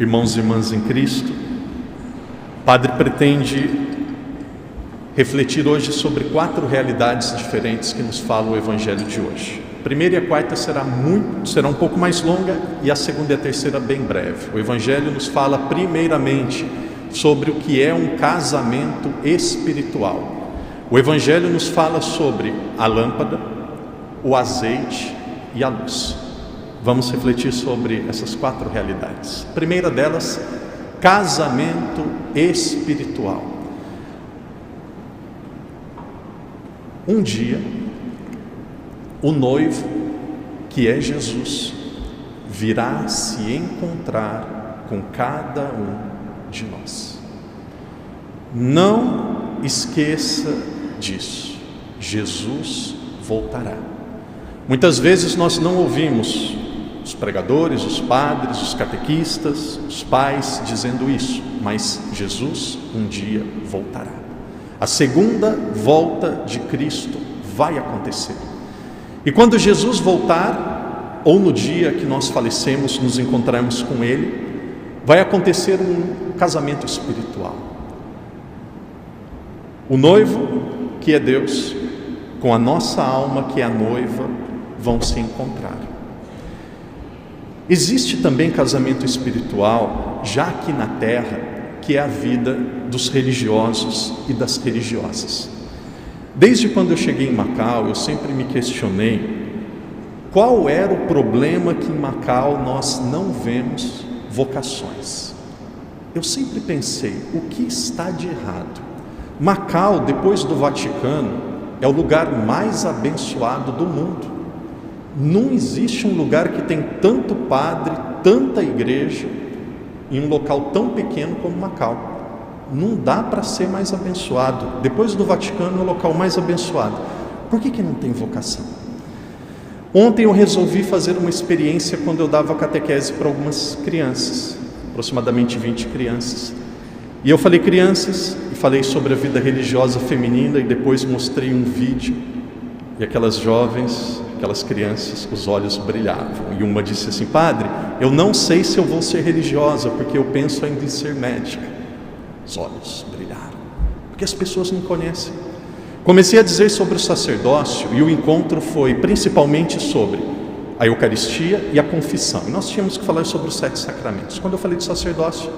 Irmãos e irmãs em Cristo, o Padre pretende refletir hoje sobre 4 realidades diferentes que nos fala o Evangelho de hoje. A primeira e a quarta será um pouco mais longa, e a segunda e a terceira bem breve. O Evangelho nos fala primeiramente sobre o que é um casamento espiritual. O Evangelho nos fala sobre a lâmpada, o azeite e a luz. Vamos refletir sobre essas 4 realidades. A primeira delas, casamento espiritual. Um dia, o noivo, que é Jesus, virá se encontrar com cada um de nós. Não esqueça disso. Jesus voltará. Muitas vezes nós não ouvimos os pregadores, os padres, os catequistas, os pais dizendo isso, mas Jesus um dia voltará. A segunda volta de Cristo vai acontecer. E quando Jesus voltar, ou no dia que nós falecemos, nos encontrarmos com Ele, vai acontecer um casamento espiritual. O noivo, que é Deus, com a nossa alma, que é a noiva, vão se encontrar. Existe também casamento espiritual, já aqui na terra, que é a vida dos religiosos e das religiosas. Desde quando eu cheguei em Macau, eu sempre me questionei qual era o problema que em Macau nós não vemos vocações. Eu sempre pensei, o que está de errado? Macau, depois do Vaticano, é o lugar mais abençoado do mundo. Não existe um lugar que tem tanto padre, tanta igreja, em um local tão pequeno como Macau. Não dá para ser mais abençoado. Depois do Vaticano, é o local mais abençoado. Por que não tem vocação? Ontem eu resolvi fazer uma experiência quando eu dava catequese para algumas crianças, aproximadamente 20 crianças. E eu falei crianças, e falei sobre a vida religiosa feminina, e depois mostrei um vídeo, e aquelas jovens, aquelas crianças, os olhos brilhavam. E uma disse assim: padre, eu não sei se eu vou ser religiosa, porque eu penso ainda em ser médica. Os olhos brilharam, porque as pessoas não conhecem. Comecei a dizer sobre o sacerdócio, e o encontro foi principalmente sobre a Eucaristia e a confissão. E nós tínhamos que falar sobre os 7 sacramentos. Quando eu falei de sacerdócio,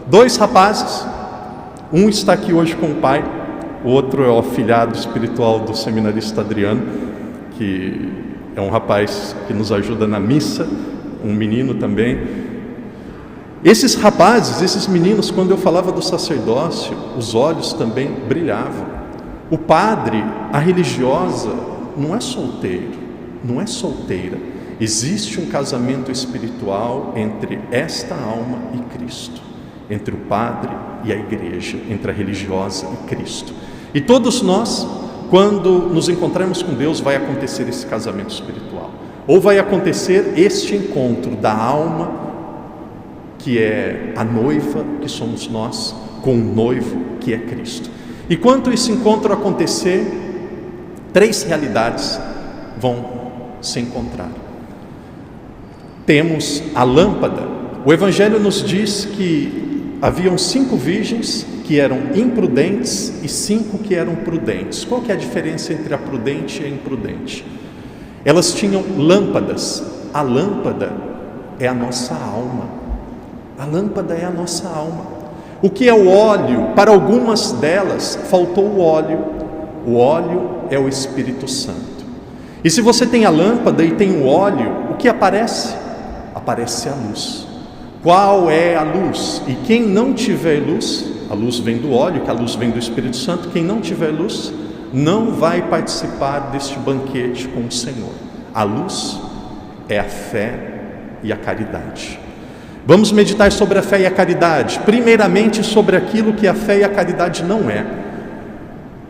2 rapazes, um está aqui hoje com o pai, o outro é o afilhado espiritual do seminarista Adriano, que é um rapaz que nos ajuda na missa, um menino também. Esses rapazes, esses meninos, quando eu falava do sacerdócio, os olhos também brilhavam. O padre, a religiosa, não é solteiro, não é solteira. Existe um casamento espiritual entre esta alma e Cristo, entre o padre e a igreja, entre a religiosa e Cristo. E todos nós, quando nos encontrarmos com Deus, vai acontecer esse casamento espiritual, ou vai acontecer este encontro da alma, que é a noiva, que somos nós, com o noivo, que é Cristo. E quando esse encontro acontecer, 3 realidades vão se encontrar. Temos a lâmpada. O Evangelho nos diz que haviam 5 virgens que eram imprudentes e 5 que eram prudentes. Qual que é a diferença entre a prudente e a imprudente? Elas tinham lâmpadas. A lâmpada é a nossa alma. A lâmpada é a nossa alma. O que é o óleo? Para algumas delas faltou o óleo. O óleo é o Espírito Santo. E se você tem a lâmpada e tem o óleo, o que aparece? Aparece a luz. Qual é a luz? E quem não tiver luz, a luz vem do óleo, que a luz vem do Espírito Santo, quem não tiver luz, não vai participar deste banquete com o Senhor. A luz é a fé e a caridade. Vamos meditar sobre a fé e a caridade. Primeiramente sobre aquilo que a fé e a caridade não é.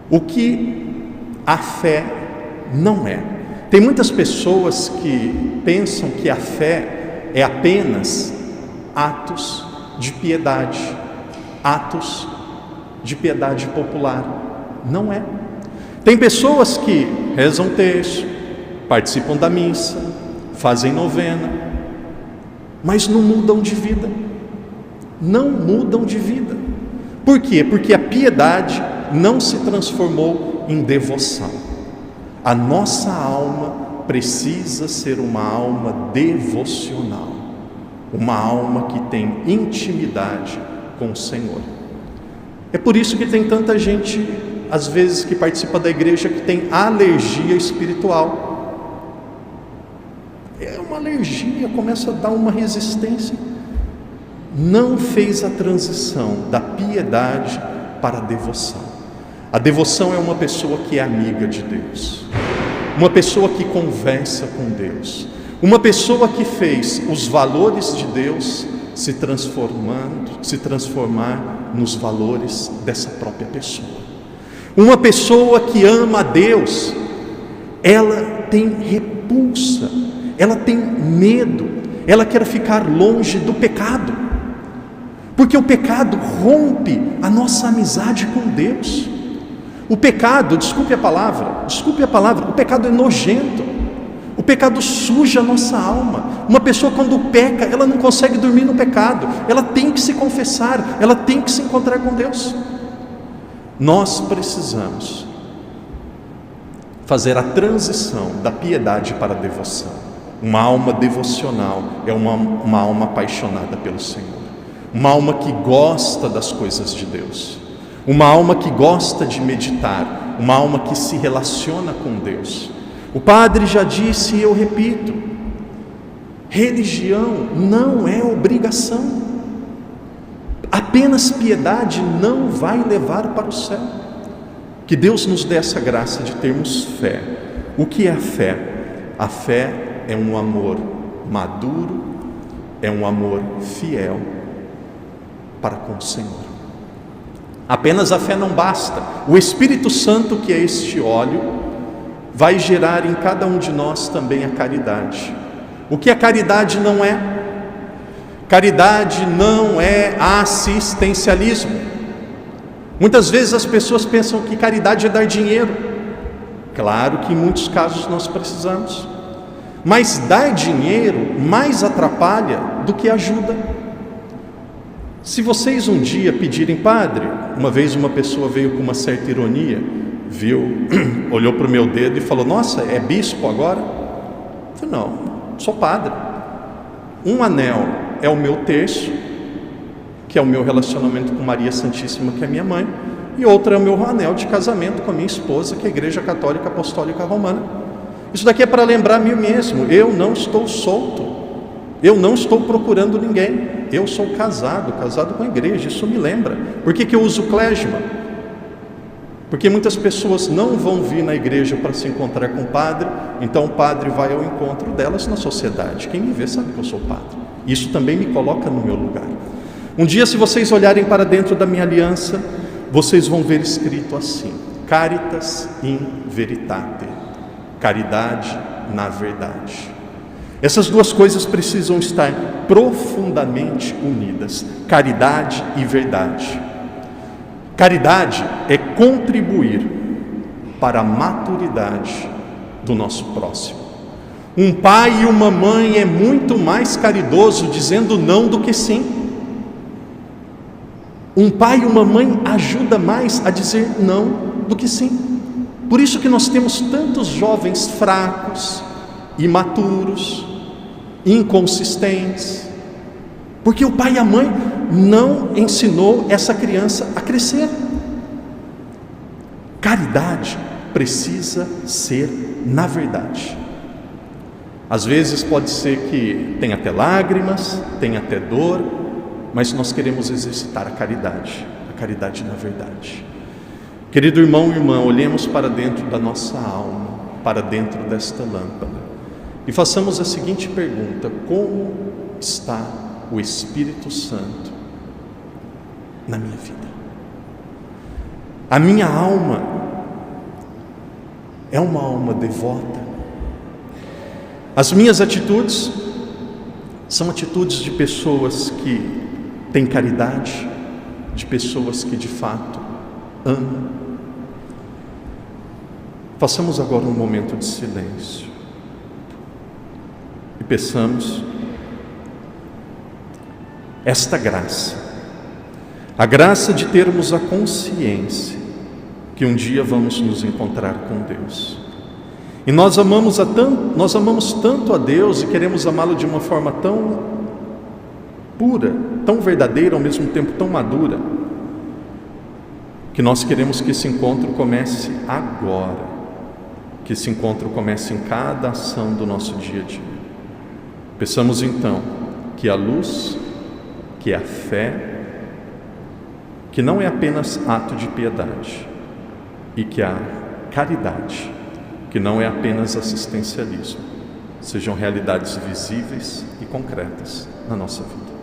O que a fé não é. Tem muitas pessoas que pensam que a fé é apenas atos de piedade, atos de piedade popular. Não é. Tem pessoas que rezam terço, participam da missa, fazem novena, mas não mudam de vida. não mudam de vida. Por quê? Porque a piedade não se transformou em devoção. A nossa alma precisa ser uma alma devocional, uma alma que tem intimidade com o Senhor. É por isso que tem tanta gente, às vezes, que participa da igreja que tem alergia espiritual. É uma alergia, começa a dar uma resistência. Não fez a transição da piedade para a devoção. A devoção é uma pessoa que é amiga de Deus, uma pessoa que conversa com Deus, uma pessoa que fez os valores de Deus se transformar nos valores dessa própria pessoa. Uma pessoa que ama a Deus, ela tem repulsa, ela tem medo, ela quer ficar longe do pecado, porque o pecado rompe a nossa amizade com Deus. O pecado, desculpe a palavra, o pecado é nojento, o pecado suja a nossa alma. Uma pessoa quando peca, ela não consegue dormir no pecado, ela tem que se confessar, ela tem que se encontrar com Deus. Nós precisamos fazer a transição da piedade para a devoção. Uma alma devocional é uma alma apaixonada pelo Senhor, uma alma que gosta das coisas de Deus, uma alma que gosta de meditar, uma alma que se relaciona com Deus. O padre já disse e eu repito: religião não é obrigação. Apenas piedade não vai levar para o céu. Que Deus nos dê essa graça de termos fé. O que é a fé? A fé é um amor maduro, é um amor fiel para com o Senhor. Apenas a fé não basta. O Espírito Santo, que é este óleo, vai gerar em cada um de nós também a caridade. O que a caridade não é? Caridade não é assistencialismo. Muitas vezes as pessoas pensam que caridade é dar dinheiro. Claro que em muitos casos nós precisamos, mas dar dinheiro mais atrapalha do que ajuda. Se vocês um dia pedirem: padre, uma vez uma pessoa veio com uma certa ironia, viu, olhou para o meu dedo e falou: nossa, é bispo agora? Eu falei: não, sou padre. Um anel é o meu terço, que é o meu relacionamento com Maria Santíssima, que é minha mãe, e outro é o meu anel de casamento com a minha esposa, que é a Igreja Católica Apostólica Romana. Isso daqui é para lembrar a mim mesmo: eu não estou solto, eu não estou procurando ninguém, eu sou casado com a igreja. Isso me lembra. Por que eu uso clésima? Porque muitas pessoas não vão vir na igreja para se encontrar com o padre, então o padre vai ao encontro delas na sociedade. Quem me vê sabe que eu sou padre. Isso também me coloca no meu lugar. Um dia, se vocês olharem para dentro da minha aliança, vocês vão ver escrito assim: Caritas in veritate, caridade na verdade. Essas duas coisas precisam estar profundamente unidas: caridade e verdade. Caridade é contribuir para a maturidade do nosso próximo. Um pai e uma mãe é muito mais caridoso dizendo não do que sim. Um pai e uma mãe ajuda mais a dizer não do que sim. Por isso que nós temos tantos jovens fracos, imaturos, inconsistentes, porque o pai e a mãe não ensinou essa criança a crescer. Caridade precisa ser na verdade. Às vezes pode ser que tenha até lágrimas, tenha até dor, mas nós queremos exercitar a caridade na verdade. Querido irmão e irmã, olhemos para dentro da nossa alma, para dentro desta lâmpada, e façamos a seguinte pergunta: como está o Espírito Santo na minha vida? A minha alma é uma alma devota? As minhas atitudes são atitudes de pessoas que têm caridade, de pessoas que de fato amam? Façamos agora um momento de silêncio e peçamos esta graça A graça de termos a consciência que um dia vamos nos encontrar com Deus. E nós amamos tanto a Deus e queremos amá-lo de uma forma tão pura, tão verdadeira, ao mesmo tempo tão madura, que nós queremos que esse encontro comece agora, que esse encontro comece em cada ação do nosso dia a dia. Peçamos então que a luz, que a fé, que não é apenas ato de piedade, e que a caridade, que não é apenas assistencialismo, sejam realidades visíveis e concretas na nossa vida.